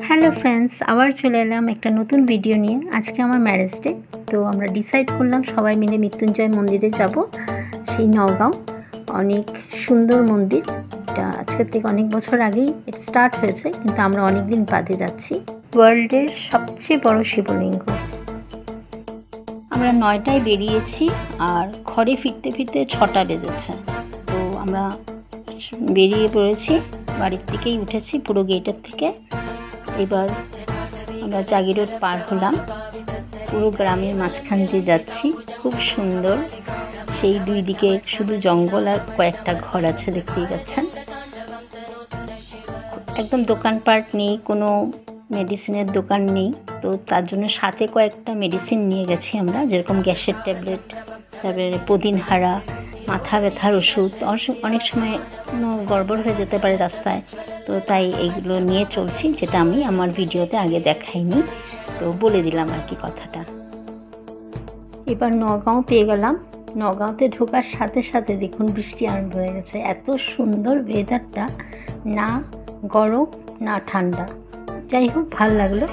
Hello friends, আবার চলে এলাম একটা নতুন ভিডিও নিয়ে। আজকে আমার ম্যারেজ ডে, তো আমরা ডিসাইড করলাম সবাই মিলে মৃত্যুঞ্জয় মন্দিরে যাব। সেই নওগাঁও, অনেক সুন্দর মন্দির। এটা আজকের থেকে অনেক বছর আগেই এটা স্টার্ট হয়েছে, কিন্তু আমরা অনেক দিন বাদে যাচ্ছি। ওয়ার্ল্ডের সবচেয়ে বড় শিবলিঙ্গ। আমরা 9টায় বেরিয়েছি আর ঘরে ফিরতে ফিরতে 6টা বেজেছে। তো আমরা বেরিয়ে পড়েছি, বাড়ির থেকেই উঠেছি পুরো গেটের থেকে। এবার আমরা জাগি রোড পার হলাম, পুরো গ্রামের মাঝখান দিয়ে যাচ্ছি। খুব সুন্দর, সেই দুই দিকে শুধু জঙ্গল আর কয়েকটা ঘর আছে, দেখতেই পাচ্ছেন। একদম দোকানপাট নেই, কোনো মেডিসিনের দোকান নেই। তো তার জন্য সাথে কয়েকটা মেডিসিন নিয়ে গেছি আমরা, যেরকম গ্যাসের ট্যাবলেট, তারপরে পুদিনহারা, মাথা ব্যথার ওষুধ। অনেক সময় গড়বড় হয়ে যেতে পারে রাস্তায়, তো তাই এইগুলো নিয়ে চলছি, যেটা আমি আমার ভিডিওতে আগে দেখাইনি, তো বলে দিলাম আর কি কথাটা। এবার নওগাঁও পেয়ে গেলাম। নওগাঁওতে ঢোকার সাথে সাথে দেখুন বৃষ্টি আরম্ভ হয়ে গেছে। এত সুন্দর ওয়েদারটা, না গরম না ঠান্ডা, যাই হোক ভাল লাগলো।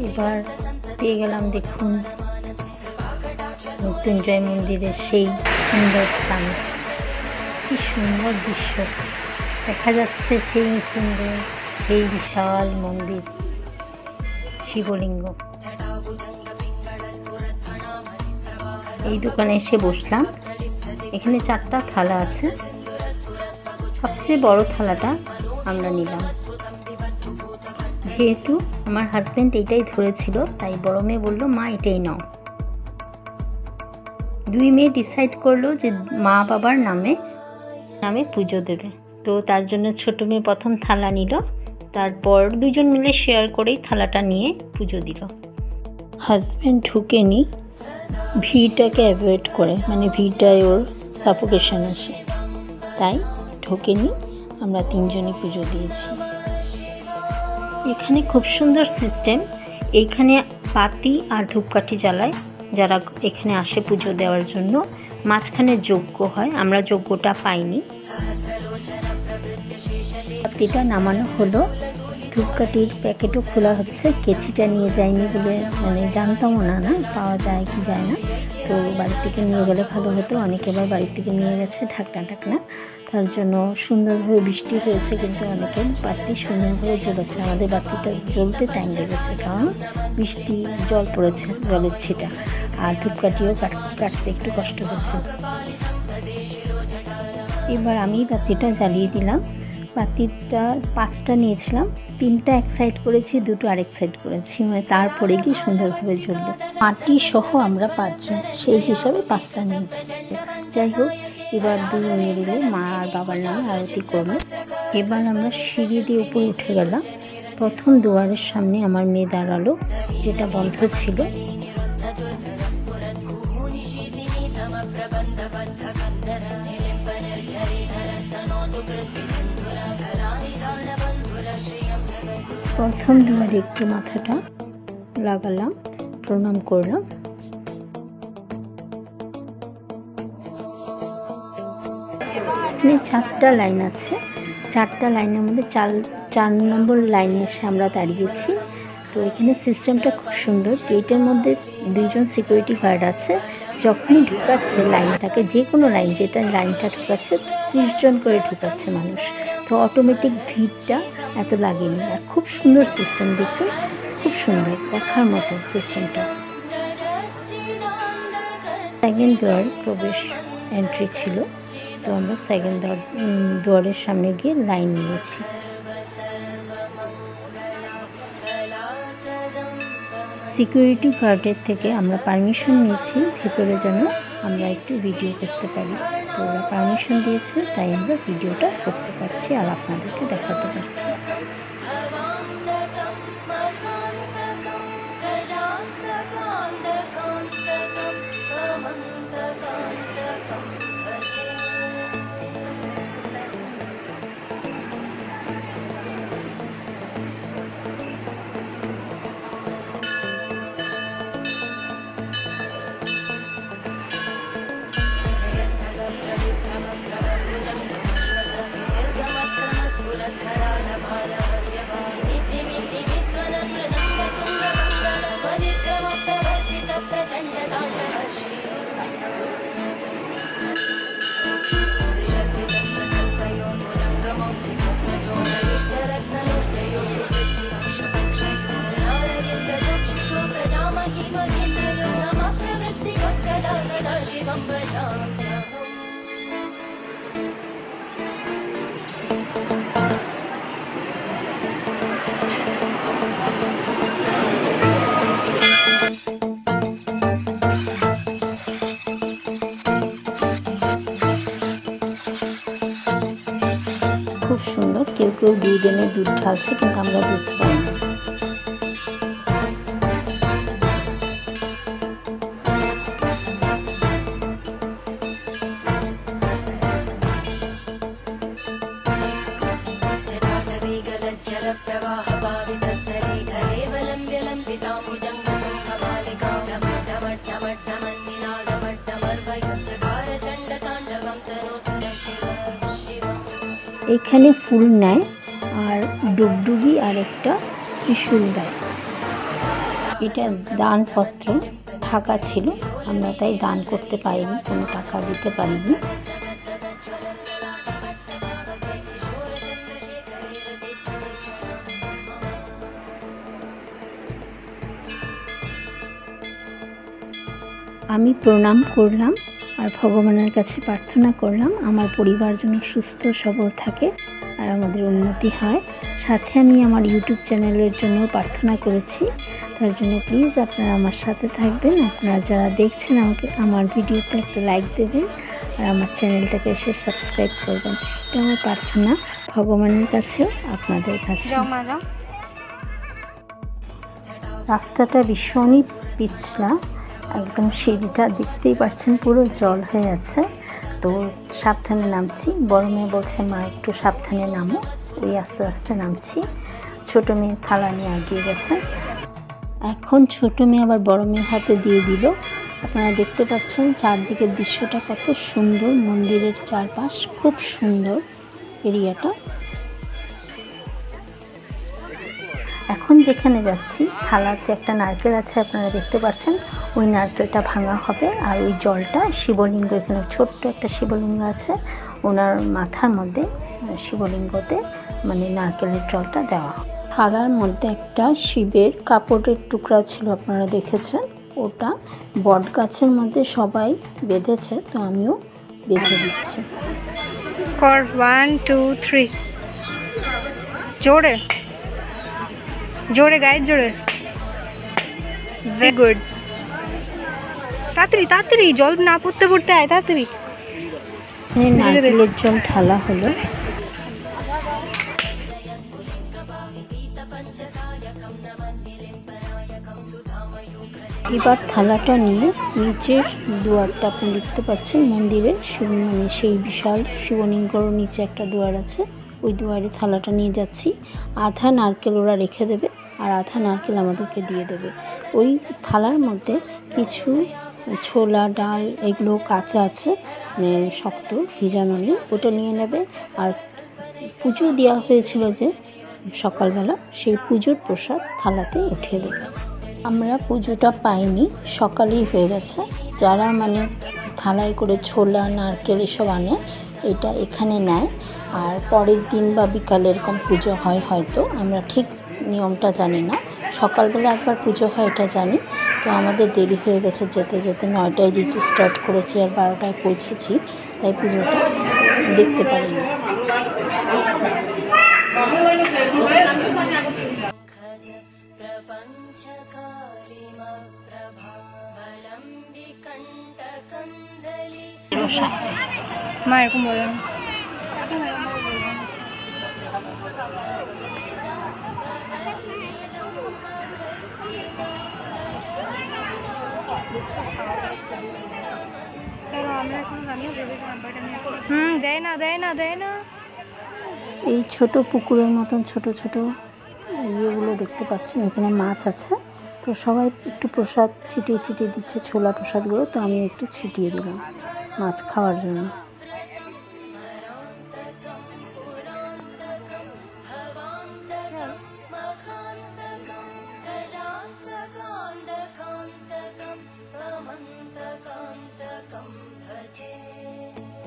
এবার পেয়ে গেলাম দেখুন মৃত্যুঞ্জয় মন্দিরের সেই সুন্দর স্থান। কি সুন্দর দৃশ্য দেখা যাচ্ছে, সেই সুন্দর, সেই বিশাল মন্দির, শিবলিঙ্গ। এই দোকানে এসে বসলাম। এখানে 4টা থালা আছে, সবচেয়ে বড় থালাটা আমরা নিলাম। যেহেতু আমার হাজব্যান্ড এইটাই ধরেছিল, তাই বড় মেয়ে বললো, মা এটাই নাও। দুই মেয়ে ডিসাইড করলো যে মা বাবার নামে পুজো দেবে। তো তার জন্য ছোট মেয়ে প্রথম থালা নিল, তারপর দুজন মিলে শেয়ার করেই থালাটা নিয়ে পুজো দিল। হাজব্যান্ড ঢুকেনি, ভিড়টাকে অ্যাভয়েড করে, মানে ভিড়টায় ওর সাফোকেশন আসে, তাই ঢোকেনি। আমরা 3জনই পুজো দিয়েছি। এখানে খুব সুন্দর সিস্টেম। এইখানে বাতি আর ধূপকাঠি জ্বালায় যারা এখানে আসে পুজো দেওয়ার জন্য। মাঝখানে যজ্ঞ হয়, আমরা যজ্ঞটা পাইনি। বাতিটা নামানো হলো, ধূপকাঠির প্যাকেটও খোলা হচ্ছে। কেচিটা নিয়ে যায়নি বলে, মানে জানতামও না পাওয়া যায় কি যায় না। তো বাড়ির থেকে নিয়ে গেলে ভালো হতো। অনেকে আবার বাড়ির থেকে নিয়ে গেছে ঢাকনা। তার জন্য সুন্দরভাবে বৃষ্টি হয়েছে, কিন্তু অনেকের বাতি সুন্দরভাবে জ্বলেছে। আমাদের বাতিটা জ্বলতে টাইম লেগেছে, কারণ বৃষ্টি জল পড়েছে, জলের ছিটা, আর ধূপকাঠিও কাটতে একটু কষ্ট হয়েছে। এবার আমি বাতিটা জ্বালিয়ে দিলাম। বাতিটা 5টা নিয়েছিলাম, 3টা এক সাইড করেছি, 2টো আরেক সাইড করেছি, মানে তারপরে গিয়ে সুন্দরভাবে জ্বললো। মাটি সহ আমরা 5 জন, সেই হিসাবে 5টা নিয়েছি। যাই হোক, এবার 2 মেয়ে দিলে মা আর বাবার নামে আরতি করলো। এবার আমরা সিঁড়ি দিয়ে উপরে উঠে গেলাম। প্রথম দুয়ারের সামনে আমার মেয়ে দাঁড়ালো, যেটা বন্ধ ছিল। প্রথম দুয়ারে একটু মাথাটা লাগালাম, প্রণাম করলাম। এখানে 4টা লাইন আছে, 4টা লাইনের মধ্যে 4 নম্বর লাইনে এসে আমরা দাঁড়িয়েছি। তো এখানে সিস্টেমটা খুব সুন্দর। গেটের মধ্যে 2জন সিকিউরিটি গার্ড আছে। যখনই ঢুকাচ্ছে লাইনটাকে, যে কোনো লাইন, যেটা লাইনটা ঢুকাচ্ছে 30 জন করে ঢুকাচ্ছে মানুষ, তো অটোমেটিক ভিড়টা এত লাগেনি। আর খুব সুন্দর সিস্টেম, দেখুন, খুব সুন্দর, দেখার মতো সিস্টেমটা। সেকেন্ড দুয়ার প্রবেশ এন্ট্রি ছিল, তো আমরা সেকেন্ড দুয়ারের সামনে গিয়ে লাইন নিয়েছি। সিকিউরিটি গার্ডের থেকে আমরা পারমিশন নিয়েছি ভেতরে যেন আমরা একটু ভিডিও করতে পারি। তো ওরা পারমিশন দিয়েছে, তাই আমরা ভিডিওটা করতে পারছি আর আপনাদেরকে দেখাতে পারছি। খুব সুন্দর। কেউ কেউ দুধ এনে দুধ ঢালছে, কিন্তু আমরা দুধ পাই না। এখানে ফুল নেয় আর ডুগডুগি আর একটা ত্রিশূল দেয়। এটা দানপত্র ঢাকা ছিল, আমরা তাই দান করতে পারিনি, কোনো টাকা দিতে পারিনি। আমি প্রণাম করলাম আর ভগবানের কাছে প্রার্থনা করলাম আমার পরিবার যেন সুস্থ সবল থাকে আর আমাদের উন্নতি হয়। সাথে আমি আমার ইউটিউব চ্যানেলের জন্য প্রার্থনা করেছি। তার জন্য প্লিজ আপনারা আমার সাথে থাকবেন। আপনারা যারা দেখছেন আমাকে আমার ভিডিওতে একটা লাইক দেবেন আর আমার চ্যানেলটাকে এসে সাবস্ক্রাইব করবেন। এটা আমার প্রার্থনা ভগবানের কাছেও আপনাদের কাছে। রাস্তাটা ভীষণই পিছলা, একদম সিঁড়িটা দেখতেই পাচ্ছেন পুরো জল হয়ে আছে। তো সাবধানে নামছি। বড় মেয়ে বলছে মা একটু সাবধানে নামো, ওই আস্তে আস্তে নামছি। ছোট মেয়ে থালা নিয়ে এগিয়ে গেছে। এখন ছোট মেয়ে আবার বড় মেয়ের হাতে দিয়ে দিল। আপনারা দেখতে পাচ্ছেন চারদিকের দৃশ্যটা কত সুন্দর, মন্দিরের চারপাশ খুব সুন্দর এরিয়াটা। এখন যেখানে যাচ্ছি থালাতে একটা নারকেল আছে, আপনারা দেখতে পাচ্ছেন। ওই নারকেলটা ভাঙা হবে আর ওই জলটা শিবলিঙ্গ, এখানে ছোট্ট একটা শিবলিঙ্গ আছে, ওনার মাথার মধ্যে শিবলিঙ্গতে মানে নারকেলের জলটা দেওয়া। থালার মধ্যে একটা শিবের কাপড়ের টুকরা ছিল, আপনারা দেখেছেন। ওটা বট গাছের মধ্যে সবাই বেঁধেছে, তো আমিও বেঁধে দিচ্ছি। 1 2 3 জোরে জোরে গায়ে জোরে। Very good. তাড়াতাড়ি তাড়াতাড়ি, জল না পড়তে পড়তে আয় তাড়াতাড়ি। নারকেলের জল ঢালা হলো। এবার থালাটা নিয়ে নিচের দুয়ারটা আপনি দেখতে পাচ্ছেন মন্দিরে, মানে সেই বিশাল শিবলিঙ্গর নিচে একটা দুয়ার আছে, ওই দুয়ারে থালাটা নিয়ে যাচ্ছি। আধা নারকেল ওরা রেখে দেবে আর আধা নারকেল আমাদেরকে দিয়ে দেবে। ওই থালার মধ্যে কিছু ছোলা ডাল এগুলো কাঁচা আছে, শক্ত ভিজানো নেই, ওটা নিয়ে নেবে। আর পুজো দেওয়া হয়েছিল যে সকালবেলা, সেই পুজোর প্রসাদ থালাতে উঠিয়ে দেবে। আমরা পুজোটা পাইনি, সকালেই হয়ে গেছে। যারা মানে থালায় করে ছোলা নারকেল এসব আনে, এটা এখানে নেয় আর পরের দিন বা বিকালে এরকম পুজো হয় হয়তো, আমরা ঠিক নিয়মটা জানি না। সকালবেলা একবার পুজো হয় এটা জানি। তো আমাদের দেরি হয়ে গেছে যেতে যেতে, 9টায় যেহেতু স্টার্ট করেছি আর 12টায় পৌঁছেছি, তাই পুজোটা দেখতে পারিনি। মা এরকম বলে না। দেয় না দেয় না দেয় না। এই ছোট পুকুরের মতন ছোট ছোট ইয়েগুলো দেখতে পাচ্ছেন, এখানে মাছ আছে। তো সবাই একটু প্রসাদ ছিটিয়ে ছিটিয়ে দিচ্ছে, ছোলা প্রসাদগুলো, তো আমি একটু ছিটিয়ে দিলাম মাছ খাওয়ার জন্য।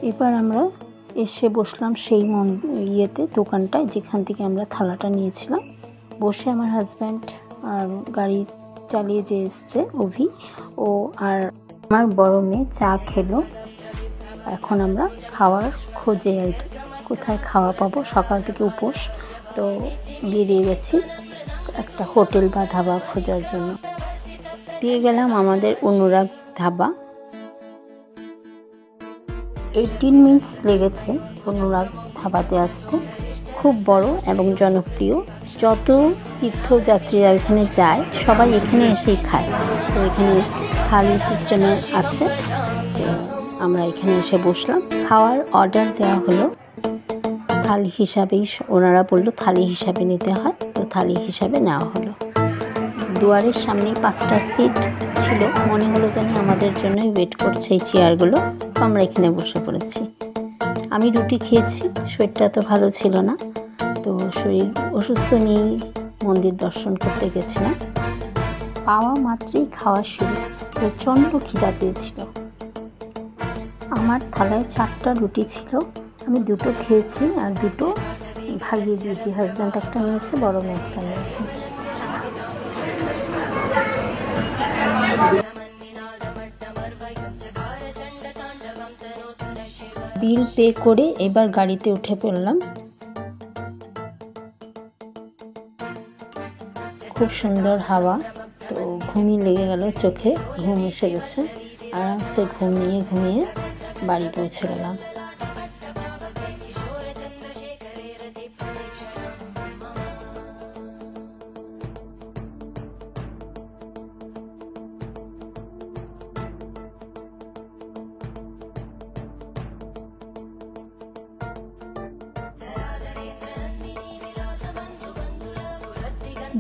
এবার আমরা এসে বসলাম সেই দোকানটায় যেখান থেকে আমরা থালাটা নিয়েছিলাম। বসে আমার হাজব্যান্ড আর গাড়ি চালিয়ে যে এসছে অভি, ও আর আমার বড় মেয়ে চা খেলো। এখন আমরা খাওয়ার খোঁজে আর কি, কোথায় খাওয়া পাবো। সকাল থেকে উপোস, তো বেরিয়ে গেছি একটা হোটেল বা ধাবা খোঁজার জন্য। পেয়ে গেলাম আমাদের অনুরাগ ধাবা। 18 মিনিটস লেগেছে অনুরাগ ধাবাতে আসতে। খুব বড় এবং জনপ্রিয়, যত তীর্থযাত্রীরা এখানে যায় সবাই এখানে এসেই খায়। তো এখানে থালি সিস্টেমে আছে, তো আমরা এখানে এসে বসলাম। খাওয়ার অর্ডার দেওয়া হলো থালি হিসাবেই, ওনারা বললো থালি হিসাবে নিতে হয়, তো থালি হিসাবে নেওয়া হলো। দুয়ারের সামনে 5টা সিট ছিল, মনে হলো যেন আমাদের জন্যই ওয়েট করছে এই চেয়ারগুলো, তো আমরা এখানে বসে পড়েছি। আমি রুটি খেয়েছি, শরীরটা তো ভালো ছিল না, তো শরীর অসুস্থ নিয়েই মন্দির দর্শন করতে গেছিলাম। পাওয়া মাত্রই খাওয়া শুরু, প্রচণ্ড খিদা পেয়েছিল। আমার থালায় 4টা রুটি ছিল, আমি 2টো খেয়েছি আর 2টো ভাগিয়ে দিয়েছি। হাজব্যান্ড একটা নিয়েছে, বড় মেয়ে একটা নিয়েছে। বিল পে করে এবার গাড়িতে উঠে পড়লাম। খুব সুন্দর হাওয়া, তো ঘুমিয়ে লেগে গেল, চোখে ঘুম এসে গেছে। আরামসে ঘুমিয়ে বাড়ি পৌঁছে গেলাম।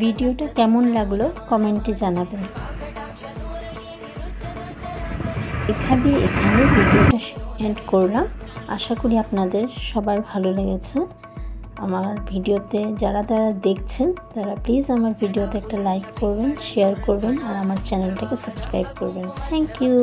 ভিডিওটা কেমন লাগলো কমেন্টে জানাবেন। এখানে ভিডিওটা এন্ড করলাম। আশা করি আপনাদের সবার ভালো লেগেছে। আমার ভিডিওতে যারা দেখছেন তারা প্লিজ আমার ভিডিওতে একটা লাইক করবেন, শেয়ার করবেন আর আমার চ্যানেলটাকে সাবস্ক্রাইব করবেন। Thank you.